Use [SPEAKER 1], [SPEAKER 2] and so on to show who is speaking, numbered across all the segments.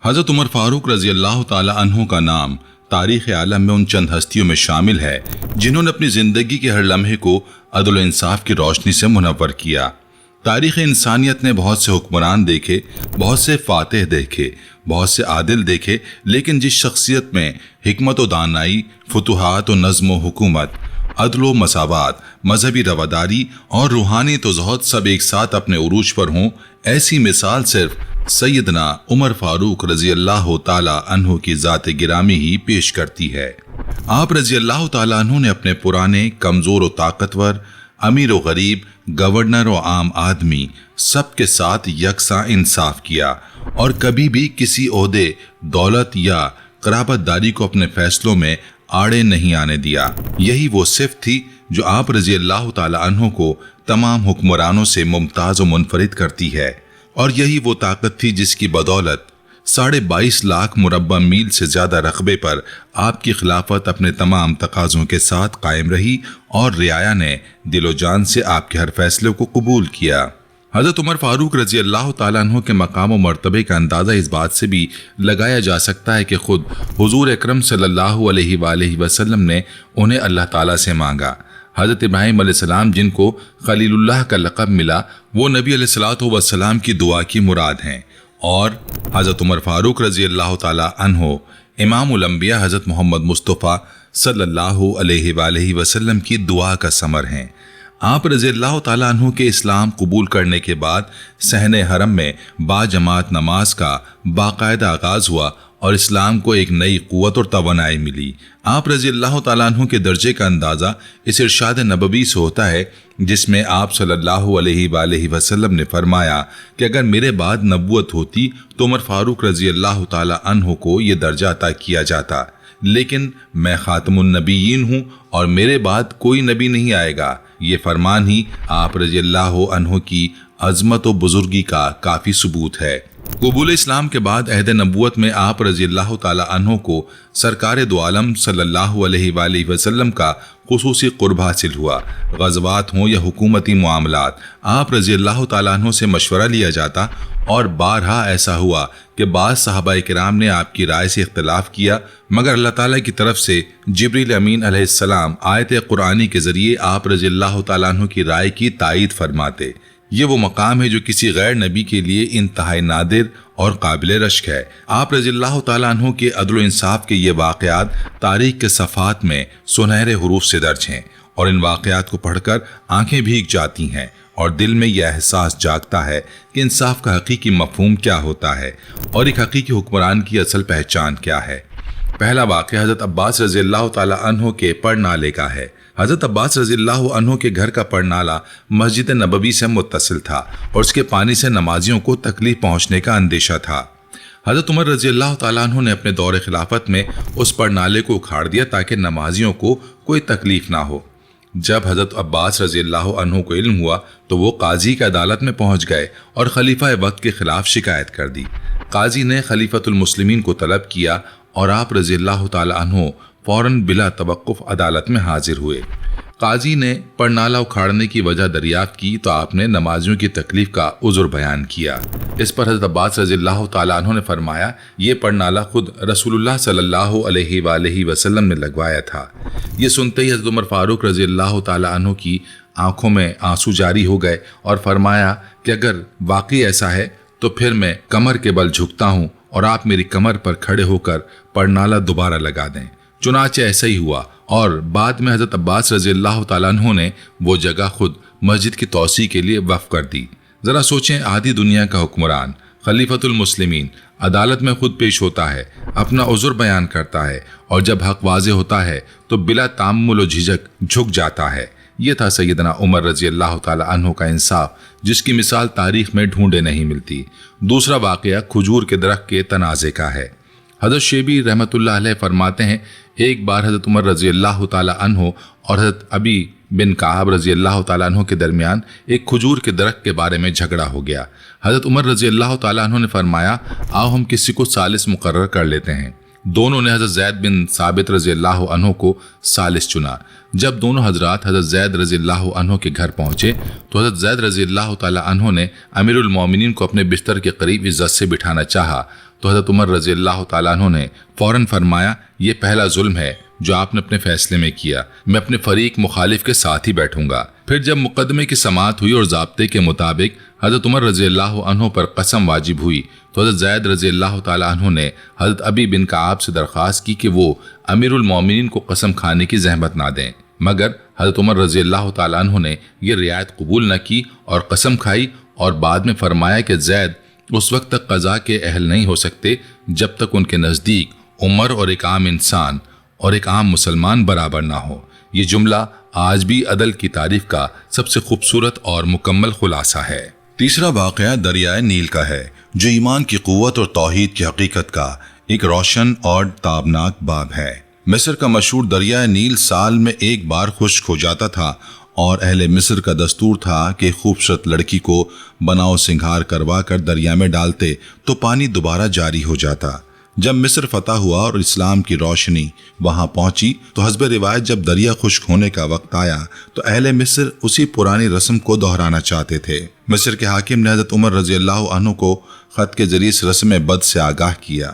[SPEAKER 1] حضرت عمر فاروق رضی اللہ تعالی عنہ کا نام تاریخ عالم میں ان چند ہستیوں میں شامل ہے جنہوں نے اپنی زندگی کے ہر لمحے کو عدل و انصاف کی روشنی سے منور کیا۔ تاریخ انسانیت نے بہت سے حکمران دیکھے، بہت سے فاتح دیکھے، بہت سے عادل دیکھے، لیکن جس شخصیت میں حکمت و دانائی، فتوحات و نظم و حکومت، عدل و مساوات، مذہبی رواداری اور روحانی توضیحات سب ایک ساتھ اپنے عروج پر ہوں، ایسی مثال صرف سیدنا عمر فاروق رضی اللہ تعالی عنہ کی ذات گرامی ہی پیش کرتی ہے۔ آپ رضی اللہ تعالی عنہ نے اپنے پرانے، کمزور و طاقتور، امیر و غریب، گورنر و عام آدمی سب کے ساتھ یکساں انصاف کیا اور کبھی بھی کسی عہدے، دولت یا قرابت داری کو اپنے فیصلوں میں آڑے نہیں آنے دیا۔ یہی وہ صفت تھی جو آپ رضی اللہ تعالی عنہ کو تمام حکمرانوں سے ممتاز و منفرد کرتی ہے، اور یہی وہ طاقت تھی جس کی بدولت 22.5 لاکھ مربع میل سے زیادہ رقبے پر آپ کی خلافت اپنے تمام تقاضوں کے ساتھ قائم رہی اور رعایا نے دل و جان سے آپ کے ہر فیصلے کو قبول کیا۔ حضرت عمر فاروق رضی اللہ تعالیٰ عنہ کے مقام و مرتبے کا اندازہ اس بات سے بھی لگایا جا سکتا ہے کہ خود حضور اکرم صلی اللہ علیہ وآلہ وسلم نے انہیں اللہ تعالیٰ سے مانگا۔ حضرت ابراہیم علیہ السلام جن کو خلیل اللہ کا لقب ملا، وہ نبی علیہ الصلوۃ والسلام کی دعا کی مراد ہیں، اور حضرت عمر فاروق رضی اللہ تعالیٰ عنہ امام الانبیاء حضرت محمد مصطفیٰ صلی اللہ علیہ وآلہ وسلم کی دعا کا ثمر ہیں۔ آپ رضی اللہ تعالیٰ عنہ کے اسلام قبول کرنے کے بعد صحن حرم میں با جماعت نماز کا باقاعدہ آغاز ہوا اور اسلام کو ایک نئی قوت اور توانائی ملی۔ آپ رضی اللہ تعالیٰ عنہ کے درجے کا اندازہ اس ارشاد نبوی سے ہوتا ہے جس میں آپ صلی اللہ علیہ وآلہ وسلم نے فرمایا کہ اگر میرے بعد نبوت ہوتی تو عمر فاروق رضی اللہ تعالیٰ عنہ کو یہ درجہ عطا کیا جاتا، لیکن میں خاتم النبیین ہوں اور میرے بعد کوئی نبی نہیں آئے گا۔ یہ فرمان ہی آپ رضی اللہ عنہ کی عظمت و بزرگی کا کافی ثبوت ہے۔ قبول اسلام کے بعد عہد نبوت میں آپ رضی اللہ تعالی عنہ کو سرکار دو عالم صلی اللہ علیہ وآلہ وسلم کا خصوصی قرب حاصل ہوا۔ غزوات ہوں یا حکومتی معاملات، آپ رضی اللہ تعالی عنہ سے مشورہ لیا جاتا، اور بارہا ایسا ہوا کہ بعض صحابہ کرام نے آپ کی رائے سے اختلاف کیا، مگر اللہ تعالیٰ کی طرف سے جبریل امین علیہ السلام آیت قرآنی کے ذریعے آپ رضی اللہ تعالیٰ عنہ کی رائے کی تائید فرماتے۔ یہ وہ مقام ہے جو کسی غیر نبی کے لیے انتہائی نادر اور قابل رشک ہے۔ آپ رضی اللہ تعالیٰ عنہ کے عدل و انصاف کے یہ واقعات تاریخ کے صفحات میں سنہرے حروف سے درج ہیں، اور ان واقعات کو پڑھ کر آنکھیں بھیگ جاتی ہیں اور دل میں یہ احساس جاگتا ہے کہ انصاف کا حقیقی مفہوم کیا ہوتا ہے اور ایک حقیقی حکمران کی اصل پہچان کیا ہے۔ پہلا واقعہ حضرت عباس رضی اللہ تعالیٰ عنہ کے پڑنالے کا ہے۔ حضرت عباس رضی اللہ عنہ کے گھر کا پڑنالا مسجد نبوی سے متصل تھا اور اس کے پانی سے نمازیوں کو تکلیف پہنچنے کا اندیشہ تھا۔ حضرت عمر رضی اللہ تعالیٰ عنہ نے اپنے دور خلافت میں اس پڑنالے کو اکھاڑ دیا تاکہ نمازیوں کو کوئی تکلیف نہ ہو۔ جب حضرت عباس رضی اللہ عنہ کو علم ہوا تو وہ قاضی کی عدالت میں پہنچ گئے اور خلیفہ وقت کے خلاف شکایت کر دی۔ قاضی نے خلیفۃ المسلمین کو طلب کیا اور آپ رضی اللہ تعالی عنہ فوراً بلا توقف عدالت میں حاضر ہوئے۔ قاضی نے پڑنالا اکھاڑنے کی وجہ دریافت کی تو آپ نے نمازیوں کی تکلیف کا عذر بیان کیا۔ اس پر حضرت عباس رضی اللہ تعالی عنہ نے فرمایا، یہ پڑنالا خود رسول اللہ صلی اللہ علیہ وآلہ وسلم نے لگوایا تھا۔ یہ سنتے ہی حضرت عمر فاروق رضی اللہ تعالی عنہ کی آنکھوں میں آنسو جاری ہو گئے اور فرمایا کہ اگر واقعی ایسا ہے تو پھر میں کمر کے بل جھکتا ہوں اور آپ میری کمر پر کھڑے ہو کر پڑنالا دوبارہ لگا دیں۔ چنانچہ ایسا ہی ہوا، اور بعد میں حضرت عباس رضی اللہ تعالیٰ عنہ نے وہ جگہ خود مسجد کی توسیع کے لیے وقف کر دی۔ ذرا سوچیں، آدھی دنیا کا حکمران خلیفۃ المسلمین عدالت میں خود پیش ہوتا ہے، اپنا عذر بیان کرتا ہے، اور جب حق واضح ہوتا ہے تو بلا تامل و جھجک جھک جاتا ہے۔ یہ تھا سیدنا عمر رضی اللہ تعالیٰ عنہ کا انصاف، جس کی مثال تاریخ میں ڈھونڈے نہیں ملتی۔ دوسرا واقعہ کھجور کے درخت کے تنازع کا ہے۔ حضرت شیبی رحمۃ اللہ علیہ فرماتے ہیں، ایک بار حضرت عمر رضی اللہ تعالی عنہ اور حضرت ابی بن کعب رضی اللہ تعالی عنہ کے درمیان ایک کھجور کے درخت کے بارے میں جھگڑا ہو گیا۔ حضرت عمر رضی اللہ تعالی عنہ نے فرمایا، آؤ ہم کسی کو ثالث مقرر کر لیتے ہیں۔ دونوں نے حضرت زید بن ثابت رضی اللہ عنہ کو ثالث چنا۔ جب دونوں حضرات حضرت زید رضی اللہ عنہ کے گھر پہنچے تو حضرت زید رضی اللہ تعالی عنہ نے امیر المومنین کو اپنے بستر کے قریب عزت سے بٹھانا چاہا تو حضرت عمر رضی اللہ تعالیٰ عنہ نے فوراً فرمایا یہ پہلا ظلم ہے جو آپ نے اپنے فیصلے میں کیا، میں اپنے فریق مخالف کے ساتھ ہی بیٹھوں گا۔ پھر جب مقدمے کی سماعت ہوئی اور ضابطے کے مطابق حضرت عمر رضی اللہ عنہ پر قسم واجب ہوئی تو حضرت زید رضی اللہ تعالیٰ عنہ نے حضرت ابی بن کعب سے درخواست کی کہ وہ امیر المومنین کو قسم کھانے کی زحمت نہ دیں، مگر حضرت عمر رضی اللہ تعالیٰ عنہ نے یہ رعایت قبول نہ کی اور قسم کھائی، اور بعد میں فرمایا کہ زید اس وقت تک قضا کے اہل نہیں ہو سکتے جب تک ان کے نزدیک عمر اور ایک عام انسان اور ایک عام مسلمان برابر نہ ہو۔ یہ جملہ آج بھی عدل کی تعریف کا سب سے خوبصورت اور مکمل خلاصہ ہے۔ تیسرا واقعہ دریائے نیل کا ہے، جو ایمان کی قوت اور توحید کی حقیقت کا ایک روشن اور تابناک باب ہے۔ مصر کا مشہور دریائے نیل سال میں ایک بار خشک ہو جاتا تھا، اور اہل مصر کا دستور تھا کہ خوبصورت لڑکی کو بناؤ سنگھار کروا کر دریا میں ڈالتے تو پانی دوبارہ جاری ہو جاتا۔ جب مصر فتح ہوا اور اسلام کی روشنی وہاں پہنچی تو حسب روایت جب دریا خشک ہونے کا وقت آیا تو اہل مصر اسی پرانی رسم کو دہرانا چاہتے تھے۔ مصر کے حاکم نے حضرت عمر رضی اللہ عنہ کو خط کے ذریعے اس رسم بد سے آگاہ کیا۔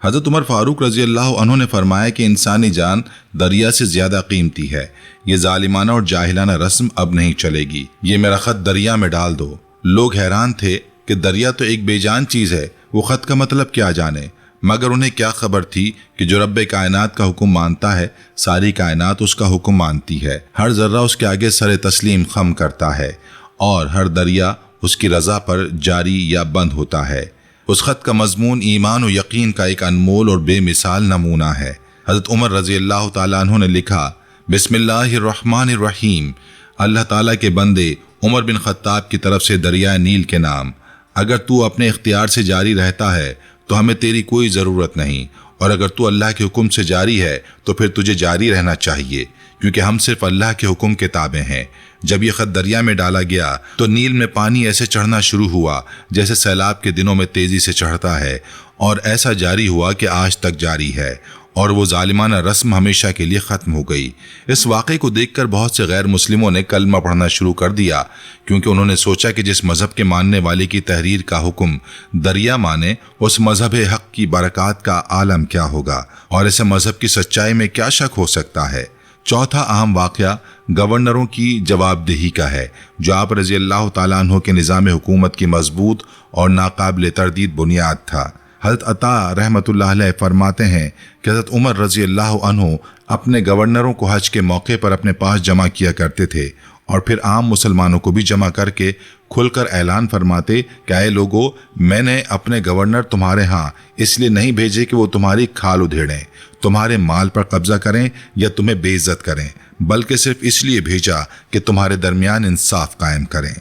[SPEAKER 1] حضرت عمر فاروق رضی اللہ عنہ نے فرمایا کہ انسانی جان دریا سے زیادہ قیمتی ہے، یہ ظالمانہ اور جاہلانہ رسم اب نہیں چلے گی، یہ میرا خط دریا میں ڈال دو۔ لوگ حیران تھے کہ دریا تو ایک بے جان چیز ہے، وہ خط کا مطلب کیا جانے، مگر انہیں کیا خبر تھی کہ جو رب کائنات کا حکم مانتا ہے ساری کائنات اس کا حکم مانتی ہے، ہر ذرہ اس کے آگے سر تسلیم خم کرتا ہے، اور ہر دریا اس کی رضا پر جاری یا بند ہوتا ہے۔ اس خط کا مضمون ایمان و یقین کا ایک انمول اور بے مثال نمونہ ہے۔ حضرت عمر رضی اللہ تعالیٰ عنہ نے لکھا، بسم اللہ الرحمن الرحیم، اللہ تعالیٰ کے بندے عمر بن خطاب کی طرف سے دریائے نیل کے نام، اگر تو اپنے اختیار سے جاری رہتا ہے تو ہمیں تیری کوئی ضرورت نہیں، اور اگر تو اللہ کے حکم سے جاری ہے تو پھر تجھے جاری رہنا چاہیے، کیونکہ ہم صرف اللہ کے حکم کے تابع ہیں۔ جب یہ خط دریا میں ڈالا گیا تو نیل میں پانی ایسے چڑھنا شروع ہوا جیسے سیلاب کے دنوں میں تیزی سے چڑھتا ہے، اور ایسا جاری ہوا کہ آج تک جاری ہے، اور وہ ظالمانہ رسم ہمیشہ کے لیے ختم ہو گئی۔ اس واقعے کو دیکھ کر بہت سے غیر مسلموں نے کلمہ پڑھنا شروع کر دیا، کیونکہ انہوں نے سوچا کہ جس مذہب کے ماننے والے کی تحریر کا حکم دریا مانے، اس مذہب حق کی برکات کا عالم کیا ہوگا، اور ایسے مذہب کی سچائی میں کیا شک ہو سکتا ہے۔ چوتھا اہم واقعہ گورنروں کی جواب دہی کا ہے، جو آپ رضی اللہ تعالیٰ عنہ کے نظام حکومت کی مضبوط اور ناقابل تردید بنیاد تھا۔ حضرت عطا رحمۃ اللہ علیہ فرماتے ہیں کہ حضرت عمر رضی اللہ عنہ اپنے گورنروں کو حج کے موقع پر اپنے پاس جمع کیا کرتے تھے، اور پھر عام مسلمانوں کو بھی جمع کر کے کھل کر اعلان فرماتے کہ اے لوگو، میں نے اپنے گورنر تمہارے ہاں اس لیے نہیں بھیجے کہ وہ تمہاری کھال ادھیڑیں، تمہارے مال پر قبضہ کریں یا تمہیں بے عزت کریں، بلکہ صرف اس لیے بھیجا کہ تمہارے درمیان انصاف قائم کریں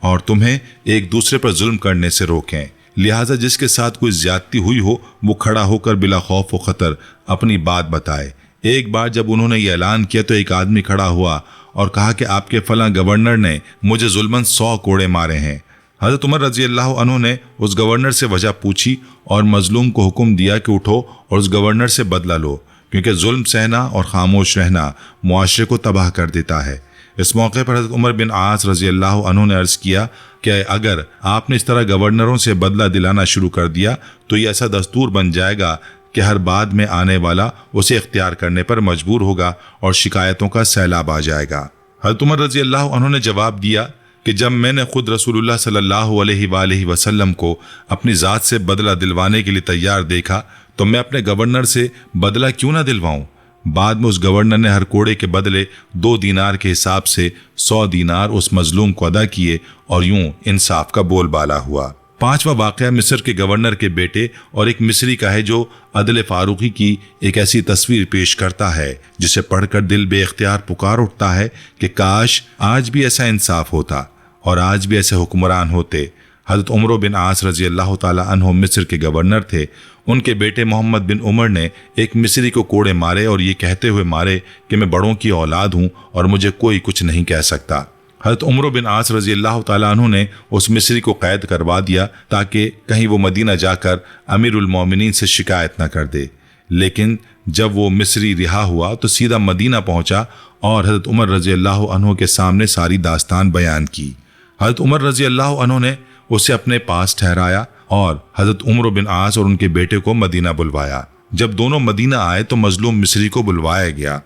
[SPEAKER 1] اور تمہیں ایک دوسرے پر ظلم کرنے سے روکیں۔ لہٰذا جس کے ساتھ کوئی زیادتی ہوئی ہو وہ کھڑا ہو کر بلا خوف و خطر اپنی بات بتائے۔ ایک بار جب انہوں نے یہ اعلان کیا تو ایک آدمی کھڑا ہوا اور کہا کہ آپ کے فلاں گورنر نے مجھے ظلماً 100 کوڑے مارے ہیں۔ حضرت عمر رضی اللہ عنہ نے اس گورنر سے وجہ پوچھی اور مظلوم کو حکم دیا کہ اٹھو اور اس گورنر سے بدلہ لو، کیونکہ ظلم سہنا اور خاموش رہنا معاشرے کو تباہ کر دیتا ہے۔ اس موقع پر حضرت عمر بن عاص رضی اللہ عنہ نے عرض کیا کہ اگر آپ نے اس طرح گورنروں سے بدلہ دلانا شروع کر دیا تو یہ ایسا دستور بن جائے گا کہ ہر بعد میں آنے والا اسے اختیار کرنے پر مجبور ہوگا اور شکایتوں کا سیلاب آ جائے گا۔ حضرت عمر رضی اللہ عنہ نے جواب دیا کہ جب میں نے خود رسول اللہ صلی اللہ علیہ وآلہ وسلم کو اپنی ذات سے بدلہ دلوانے کے لیے تیار دیکھا تو میں اپنے گورنر سے بدلہ کیوں نہ دلواؤں۔ بعد میں اس گورنر نے ہر کوڑے کے بدلے 2 دینار کے حساب سے 100 دینار اس مظلوم کو ادا کیے، اور یوں انصاف کا بول بالا ہوا۔ 5واں واقعہ مصر کے گورنر کے بیٹے اور ایک مصری کا ہے، جو عدل فاروقی کی ایک ایسی تصویر پیش کرتا ہے جسے پڑھ کر دل بے اختیار پکار اٹھتا ہے کہ کاش آج بھی ایسا انصاف ہوتا اور آج بھی ایسے حکمران ہوتے۔ حضرت عمر بن عاص رضی اللہ تعالی عنہ مصر کے گورنر تھے۔ ان کے بیٹے محمد بن عمر نے ایک مصری کو کوڑے مارے اور یہ کہتے ہوئے مارے کہ میں بڑوں کی اولاد ہوں اور مجھے کوئی کچھ نہیں کہہ سکتا۔ حضرت عمر بن عاص رضی اللہ تعالیٰ عنہ نے اس مصری کو قید کروا دیا تاکہ کہیں وہ مدینہ جا کر امیر المومنین سے شکایت نہ کر دے، لیکن جب وہ مصری رہا ہوا تو سیدھا مدینہ پہنچا اور حضرت عمر رضی اللہ عنہ کے سامنے ساری داستان بیان کی۔ حضرت عمر رضی اللہ عنہ نے اسے اپنے پاس ٹھہرایا اور حضرت عمرو بن عاص اور ان کے بیٹے کو مدینہ بلوایا۔ جب دونوں مدینہ آئے تو مظلوم مصری کو بلوایا گیا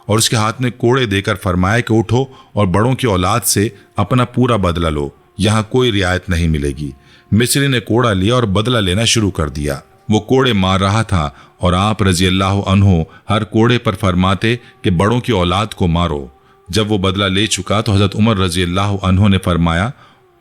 [SPEAKER 1] اور اس کے ہاتھ میں کوڑے دے کر فرمایا کہ اٹھو اور بڑوں کی اولاد سے اپنا پورا بدلہ لو، یہاں کوئی رعایت نہیں ملے گی۔ مصری نے کوڑا لیا اور بدلہ لینا شروع کر دیا۔ وہ کوڑے مار رہا تھا اور آپ رضی اللہ عنہ ہر کوڑے پر فرماتے کہ بڑوں کی اولاد کو مارو۔ جب وہ بدلہ لے چکا تو حضرت عمر رضی اللہ عنہ نے فرمایا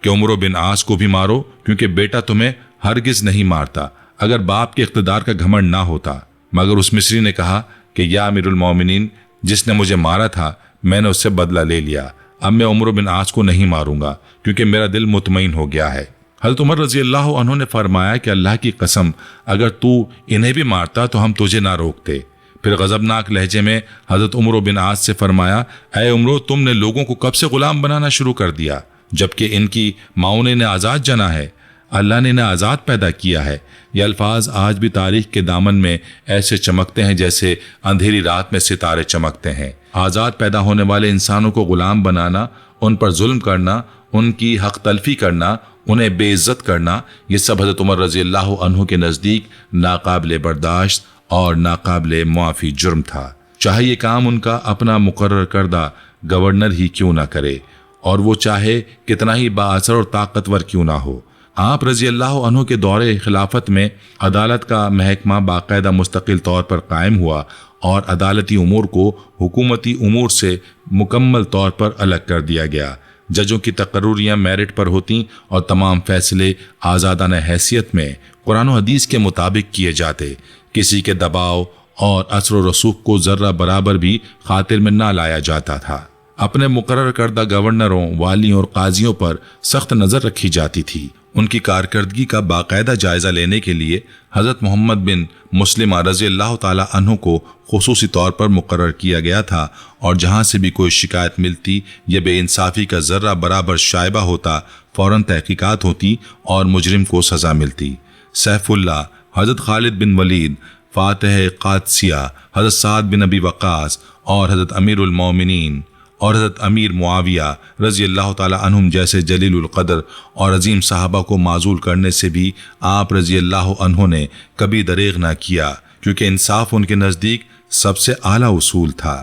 [SPEAKER 1] کہ عمرو بن عاص کو بھی مارو، کیونکہ بیٹا تمہیں ہرگز نہیں مارتا اگر باپ کے اقتدار کا گھمنڈ نہ ہوتا۔ مگر اس مصری نے کہا کہ یا امیر المومنین، جس نے مجھے مارا تھا میں نے اس سے بدلہ لے لیا، اب میں عمرو بن عاص کو نہیں ماروں گا کیونکہ میرا دل مطمئن ہو گیا ہے۔ حضرت عمر رضی اللہ عنہ نے فرمایا کہ اللہ کی قسم اگر تو انہیں بھی مارتا تو ہم تجھے نہ روکتے۔ پھر غضبناک لہجے میں حضرت عمرو بن عاص سے فرمایا، اے عمرو، تم نے لوگوں کو کب سے غلام بنانا شروع کر دیا جبکہ ان کی ماؤں نے انہیں آزاد جنا ہے؟ اللہ نے انہیں آزاد پیدا کیا ہے۔ یہ الفاظ آج بھی تاریخ کے دامن میں ایسے چمکتے ہیں جیسے اندھیری رات میں ستارے چمکتے ہیں۔ آزاد پیدا ہونے والے انسانوں کو غلام بنانا، ان پر ظلم کرنا، ان کی حق تلفی کرنا، انہیں بے عزت کرنا، یہ سب حضرت عمر رضی اللہ عنہ کے نزدیک ناقابل برداشت اور ناقابل معافی جرم تھا، چاہے یہ کام ان کا اپنا مقرر کردہ گورنر ہی کیوں نہ کرے اور وہ چاہے کتنا ہی بااثر اور طاقتور کیوں نہ ہو۔ آپ رضی اللہ عنہ کے دور خلافت میں عدالت کا محکمہ باقاعدہ مستقل طور پر قائم ہوا اور عدالتی امور کو حکومتی امور سے مکمل طور پر الگ کر دیا گیا۔ ججوں کی تقرریاں میرٹ پر ہوتیں اور تمام فیصلے آزادانہ حیثیت میں قرآن و حدیث کے مطابق کیے جاتے۔ کسی کے دباؤ اور اثر و رسوخ کو ذرہ برابر بھی خاطر میں نہ لایا جاتا تھا۔ اپنے مقرر کردہ گورنروں، والیوں اور قاضیوں پر سخت نظر رکھی جاتی تھی۔ ان کی کارکردگی کا باقاعدہ جائزہ لینے کے لیے حضرت محمد بن مسلمہ رضی اللہ تعالی عنہ کو خصوصی طور پر مقرر کیا گیا تھا، اور جہاں سے بھی کوئی شکایت ملتی یا بے انصافی کا ذرہ برابر شائبہ ہوتا، فوراً تحقیقات ہوتی اور مجرم کو سزا ملتی۔ سیف اللہ، حضرت خالد بن ولید، فاتح قادسیہ، حضرت سعد بن ابی وقاص اور حضرت امیر المومنین اور حضرت امیر معاویہ رضی اللہ تعالی عنہم جیسے جلیل القدر اور عظیم صحابہ کو معزول کرنے سے بھی آپ رضی اللہ عنہ نے کبھی دریغ نہ کیا، کیونکہ انصاف ان کے نزدیک سب سے اعلیٰ اصول تھا۔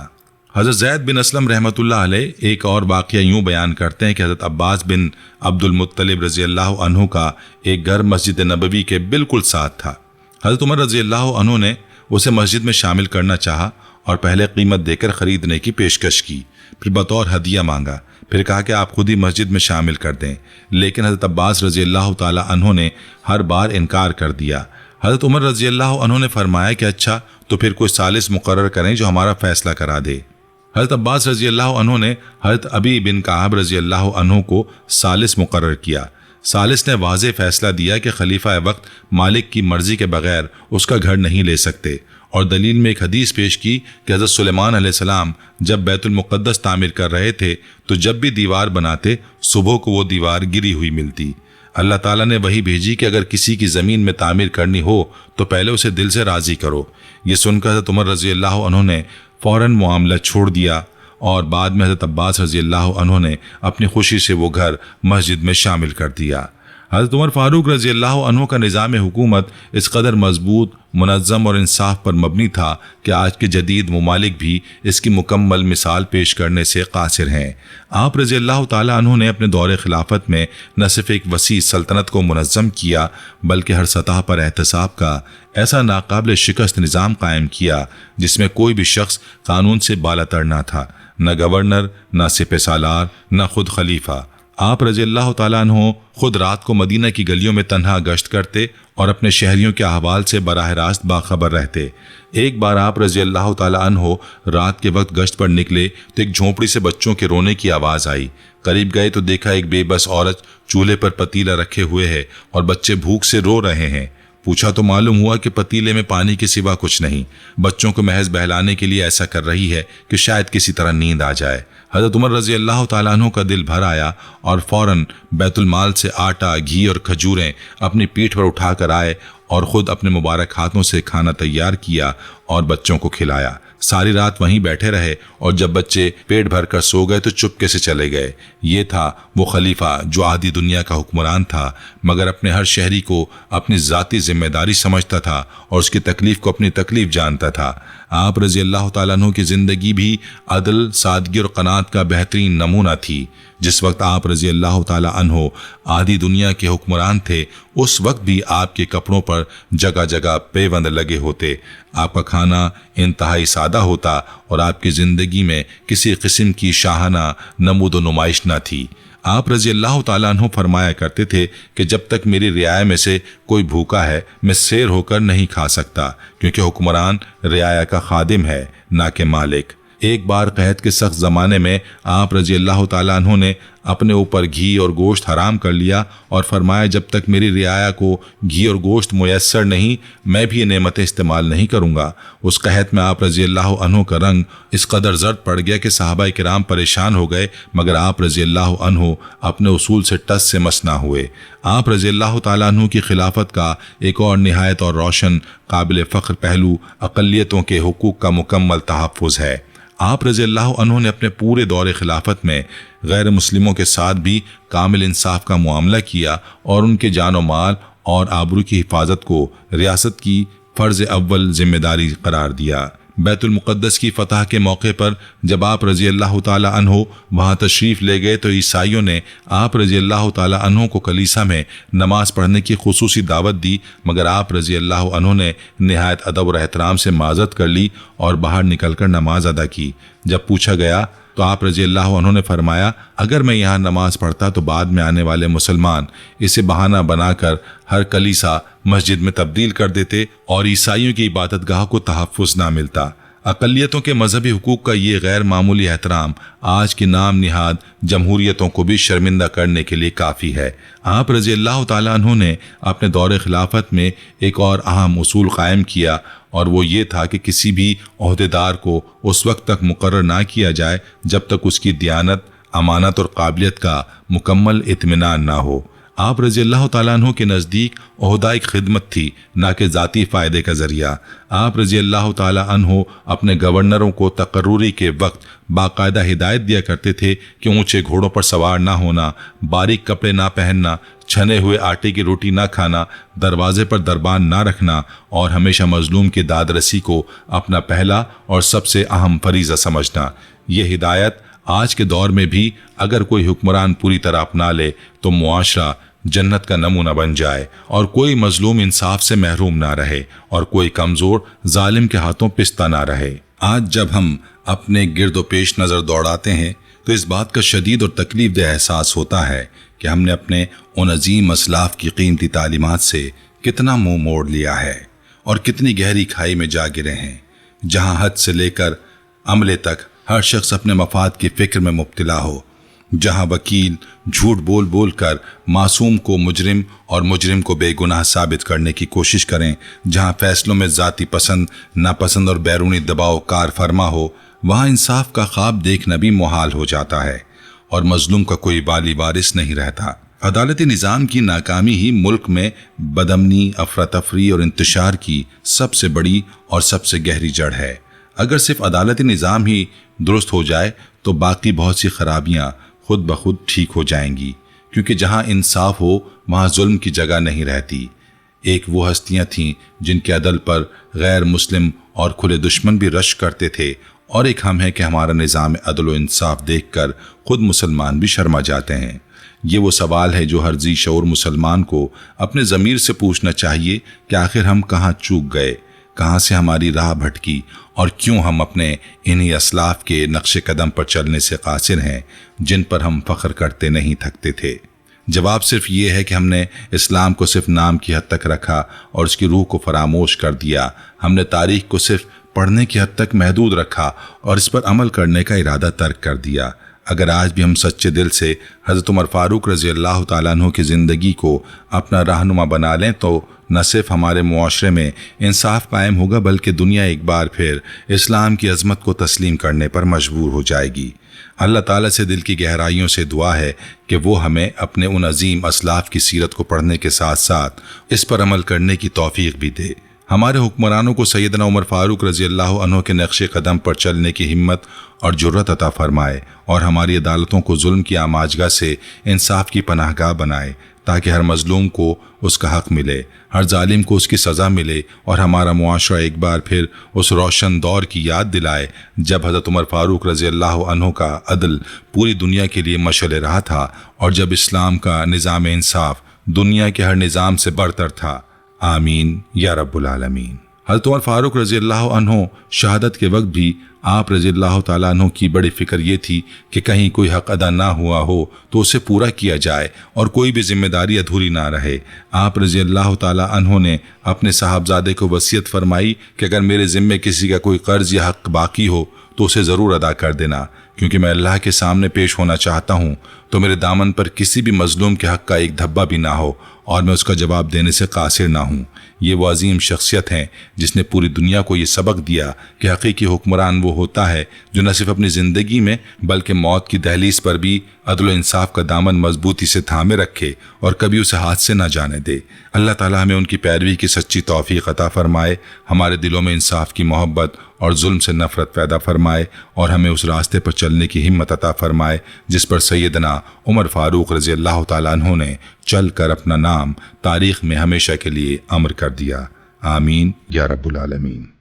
[SPEAKER 1] حضرت زید بن اسلم رحمۃ اللہ علیہ ایک اور واقعہ یوں بیان کرتے ہیں کہ حضرت عباس بن عبد المطلب رضی اللہ عنہ کا ایک گھر مسجد نبوی کے بالکل ساتھ تھا۔ حضرت عمر رضی اللہ عنہ نے اسے مسجد میں شامل کرنا چاہا اور پہلے قیمت دے کر خریدنے کی پیشکش کی، پھر بطور ہدیہ مانگا، پھر کہا کہ آپ خود ہی مسجد میں شامل کر دیں، لیکن حضرت عباس رضی اللہ تعالی عنہ نے ہر بار انکار کر دیا۔ حضرت عمر رضی اللہ عنہ نے فرمایا کہ اچھا تو پھر کوئی ثالث مقرر کریں جو ہمارا فیصلہ کرا دے۔ حضرت عباس رضی اللہ عنہ نے حضرت ابی بن کعب رضی اللہ عنہ کو ثالث مقرر کیا۔ ثالث نے واضح فیصلہ دیا کہ خلیفہ وقت مالک کی مرضی کے بغیر اس کا گھر نہیں لے سکتے، اور دلیل میں ایک حدیث پیش کی کہ حضرت سلیمان علیہ السلام جب بیت المقدس تعمیر کر رہے تھے تو جب بھی دیوار بناتے صبح کو وہ دیوار گری ہوئی ملتی۔ اللہ تعالیٰ نے وہی بھیجی کہ اگر کسی کی زمین میں تعمیر کرنی ہو تو پہلے اسے دل سے راضی کرو۔ یہ سن کر حضرت عمر رضی اللہ عنہ نے فوراً معاملہ چھوڑ دیا، اور بعد میں حضرت عباس رضی اللہ عنہ نے اپنی خوشی سے وہ گھر مسجد میں شامل کر دیا۔ حضرت عمر فاروق رضی اللہ عنہ کا نظام حکومت اس قدر مضبوط، منظم اور انصاف پر مبنی تھا کہ آج کے جدید ممالک بھی اس کی مکمل مثال پیش کرنے سے قاصر ہیں۔ آپ رضی اللہ تعالی عنہ نے اپنے دور خلافت میں نہ صرف ایک وسیع سلطنت کو منظم کیا بلکہ ہر سطح پر احتساب کا ایسا ناقابل شکست نظام قائم کیا جس میں کوئی بھی شخص قانون سے بالاتر نہ تھا، نہ گورنر، نہ سپہ سالار، نہ خود خلیفہ۔ آپ رضی اللہ تعالیٰ عنہ خود رات کو مدینہ کی گلیوں میں تنہا گشت کرتے اور اپنے شہریوں کے احوال سے براہ راست باخبر رہتے۔ ایک بار آپ رضی اللہ تعالیٰ عنہ رات کے وقت گشت پر نکلے تو ایک جھونپڑی سے بچوں کے رونے کی آواز آئی۔ قریب گئے تو دیکھا ایک بے بس عورت چولہے پر پتیلا رکھے ہوئے ہے اور بچے بھوک سے رو رہے ہیں۔ پوچھا تو معلوم ہوا کہ پتیلے میں پانی کے سوا کچھ نہیں، بچوں کو محض بہلانے کے لیے ایسا کر رہی ہے کہ شاید کسی طرح نیند آ جائے۔ حضرت عمر رضی اللہ تعالیٰ عنہ کا دل بھر آیا اور فوراً بیت المال سے آٹا، گھی اور کھجوریں اپنی پیٹھ پر اٹھا کر آئے اور خود اپنے مبارک ہاتھوں سے کھانا تیار کیا اور بچوں کو کھلایا۔ ساری رات وہیں بیٹھے رہے اور جب بچے پیٹ بھر کر سو گئے تو چپکے سے چلے گئے۔ یہ تھا وہ خلیفہ جو آدھی دنیا کا حکمران تھا، مگر اپنے ہر شہری کو اپنی ذاتی ذمہ داری سمجھتا تھا اور اس کی تکلیف کو اپنی تکلیف جانتا تھا۔ آپ رضی اللہ تعالیٰ عنہ کی زندگی بھی عدل، سادگی اور قناعت کا بہترین نمونہ تھی۔ جس وقت آپ رضی اللہ تعالیٰ عنہ آدھی دنیا کے حکمران تھے، اس وقت بھی آپ کے کپڑوں پر جگہ جگہ پیوند لگے ہوتے، آپ کا کھانا انتہائی سادہ ہوتا اور آپ کی زندگی میں کسی قسم کی شاہانہ نمود و نمائش نہ تھی۔ آپ رضی اللہ تعالیٰ عنہ فرمایا کرتے تھے کہ جب تک میری رعایا میں سے کوئی بھوکا ہے میں سیر ہو کر نہیں کھا سکتا، کیونکہ حکمران رعایا کا خادم ہے نہ کہ مالک۔ ایک بار قحط کے سخت زمانے میں آپ رضی اللہ تعالیٰ عنہ نے اپنے اوپر گھی اور گوشت حرام کر لیا اور فرمایا جب تک میری رعایا کو گھی اور گوشت میسر نہیں میں بھی یہ نعمتیں استعمال نہیں کروں گا۔ اس قحط میں آپ رضی اللہ عنہ کا رنگ اس قدر زرد پڑ گیا کہ صحابہ کرام پریشان ہو گئے، مگر آپ رضی اللہ عنہ اپنے اصول سے ٹس سے مس نہ ہوئے۔ آپ رضی اللہ تعالیٰ عنہ کی خلافت کا ایک اور نہایت اور روشن قابل فخر پہلو اقلیتوں کے حقوق کا مکمل تحفظ ہے۔ آپ رضی اللہ عنہ نے اپنے پورے دور خلافت میں غیر مسلموں کے ساتھ بھی کامل انصاف کا معاملہ کیا اور ان کے جان و مال اور آبرو کی حفاظت کو ریاست کی فرض اول ذمہ داری قرار دیا۔ بیت المقدس کی فتح کے موقع پر جب آپ رضی اللہ تعالیٰ عنہ وہاں تشریف لے گئے تو عیسائیوں نے آپ رضی اللہ تعالیٰ عنہ کو کلیسا میں نماز پڑھنے کی خصوصی دعوت دی، مگر آپ رضی اللہ عنہ نے نہایت ادب اور احترام سے معذرت کر لی اور باہر نکل کر نماز ادا کی۔ جب پوچھا گیا تو آپ رضی اللہ عنہ نے فرمایا اگر میں یہاں نماز پڑھتا تو بعد میں آنے والے مسلمان اسے بہانہ بنا کر ہر کلیسا مسجد میں تبدیل کر دیتے اور عیسائیوں کی عبادت گاہ کو تحفظ نہ ملتا۔ اقلیتوں کے مذہبی حقوق کا یہ غیر معمولی احترام آج کی نام نہاد جمہوریتوں کو بھی شرمندہ کرنے کے لیے کافی ہے۔ آپ رضی اللہ تعالیٰ عنہ نے اپنے دور خلافت میں ایک اور اہم اصول قائم کیا اور وہ یہ تھا کہ کسی بھی عہدیدار کو اس وقت تک مقرر نہ کیا جائے جب تک اس کی دیانت، امانت اور قابلیت کا مکمل اطمینان نہ ہو۔ آپ رضی اللہ تعالیٰ عنہ کے نزدیک عہدہ ایک خدمت تھی نہ کہ ذاتی فائدے کا ذریعہ۔ آپ رضی اللہ تعالیٰ عنہ اپنے گورنروں کو تقرری کے وقت باقاعدہ ہدایت دیا کرتے تھے کہ اونچے گھوڑوں پر سوار نہ ہونا، باریک کپڑے نہ پہننا، چھنے ہوئے آٹے کی روٹی نہ کھانا، دروازے پر دربان نہ رکھنا اور ہمیشہ مظلوم کی داد رسی کو اپنا پہلا اور سب سے اہم فریضہ سمجھنا۔ یہ ہدایت آج کے دور میں بھی اگر کوئی حکمران پوری طرح اپنا لے تو معاشرہ جنت کا نمونہ بن جائے اور کوئی مظلوم انصاف سے محروم نہ رہے اور کوئی کمزور ظالم کے ہاتھوں پستہ نہ رہے۔ آج جب ہم اپنے گرد و پیش نظر دوڑاتے ہیں تو اس بات کا شدید اور تکلیف دہ احساس ہوتا ہے کہ ہم نے اپنے ان عظیم اسلاف کی قیمتی تعلیمات سے کتنا منہ موڑ لیا ہے اور کتنی گہری کھائی میں جا گرے ہیں، جہاں حد سے لے کر عملے تک ہر شخص اپنے مفاد کی فکر میں مبتلا ہو، جہاں وکیل جھوٹ بول بول کر معصوم کو مجرم اور مجرم کو بے گناہ ثابت کرنے کی کوشش کریں، جہاں فیصلوں میں ذاتی پسند، ناپسند اور بیرونی دباؤ کار فرما ہو، وہاں انصاف کا خواب دیکھنا بھی محال ہو جاتا ہے اور مظلوم کا کوئی والی وارث نہیں رہتا۔ عدالتی نظام کی ناکامی ہی ملک میں بدامنی، افراتفری اور انتشار کی سب سے بڑی اور سب سے گہری جڑ ہے۔ اگر صرف عدالتی نظام ہی درست ہو جائے تو باقی بہت سی خرابیاں خود بخود ٹھیک ہو جائیں گی، کیونکہ جہاں انصاف ہو وہاں ظلم کی جگہ نہیں رہتی۔ ایک وہ ہستیاں تھیں جن کے عدل پر غیر مسلم اور کھلے دشمن بھی رشک کرتے تھے، اور ایک ہم ہیں کہ ہمارا نظام عدل و انصاف دیکھ کر خود مسلمان بھی شرما جاتے ہیں۔ یہ وہ سوال ہے جو ہر ذی شعور مسلمان کو اپنے ضمیر سے پوچھنا چاہیے کہ آخر ہم کہاں چوک گئے، کہاں سے ہماری راہ بھٹکی اور کیوں ہم اپنے انہی اسلاف کے نقش قدم پر چلنے سے قاصر ہیں جن پر ہم فخر کرتے نہیں تھکتے تھے۔ جواب صرف یہ ہے کہ ہم نے اسلام کو صرف نام کی حد تک رکھا اور اس کی روح کو فراموش کر دیا۔ ہم نے تاریخ کو صرف پڑھنے کی حد تک محدود رکھا اور اس پر عمل کرنے کا ارادہ ترک کر دیا۔ اگر آج بھی ہم سچے دل سے حضرت عمر فاروق رضی اللہ تعالیٰ عنہ کی زندگی کو اپنا رہنما بنا لیں تو نہ صرف ہمارے معاشرے میں انصاف قائم ہوگا بلکہ دنیا ایک بار پھر اسلام کی عظمت کو تسلیم کرنے پر مجبور ہو جائے گی۔ اللہ تعالیٰ سے دل کی گہرائیوں سے دعا ہے کہ وہ ہمیں اپنے ان عظیم اسلاف کی سیرت کو پڑھنے کے ساتھ ساتھ اس پر عمل کرنے کی توفیق بھی دے۔ ہمارے حکمرانوں کو سیدنا عمر فاروق رضی اللہ عنہ کے نقش قدم پر چلنے کی ہمت اور جرت عطا فرمائے، اور ہماری عدالتوں کو ظلم کی آماجگاہ سے انصاف کی پناہ گاہ بنائے، تاکہ ہر مظلوم کو اس کا حق ملے، ہر ظالم کو اس کی سزا ملے، اور ہمارا معاشرہ ایک بار پھر اس روشن دور کی یاد دلائے جب حضرت عمر فاروق رضی اللہ عنہ کا عدل پوری دنیا کے لیے مشعل راہ تھا، اور جب اسلام کا نظام انصاف دنیا کے ہر نظام سے برتر تھا۔ آمین یا رب العالمین۔ حضرت عمر فاروق رضی اللہ عنہ شہادت کے وقت بھی آپ رضی اللہ تعالیٰ عنہ کی بڑی فکر یہ تھی کہ کہیں کوئی حق ادا نہ ہوا ہو تو اسے پورا کیا جائے اور کوئی بھی ذمہ داری ادھوری نہ رہے۔ آپ رضی اللہ تعالیٰ عنہ نے اپنے صاحبزادے کو وصیت فرمائی کہ اگر میرے ذمے کسی کا کوئی قرض یا حق باقی ہو تو اسے ضرور ادا کر دینا، کیونکہ میں اللہ کے سامنے پیش ہونا چاہتا ہوں تو میرے دامن پر کسی بھی مظلوم کے حق کا ایک دھبا بھی نہ ہو اور میں اس کا جواب دینے سے قاصر نہ ہوں۔ یہ وہ عظیم شخصیت ہیں جس نے پوری دنیا کو یہ سبق دیا کہ حقیقی حکمران وہ ہوتا ہے جو نہ صرف اپنی زندگی میں بلکہ موت کی دہلیز پر بھی عدل و انصاف کا دامن مضبوطی سے تھامے رکھے اور کبھی اسے ہاتھ سے نہ جانے دے۔ اللہ تعالیٰ ہمیں ان کی پیروی کی سچی توفیق عطا فرمائے، ہمارے دلوں میں انصاف کی محبت اور ظلم سے نفرت پیدا فرمائے، اور ہمیں اس راستے پر چلنے کی ہمت عطا فرمائے جس پر سیدنا عمر فاروق رضی اللہ تعالیٰ عنہ نے چل کر اپنا نام تاریخ میں ہمیشہ کے لیے امر کر دیا۔ آمین یا رب العالمین۔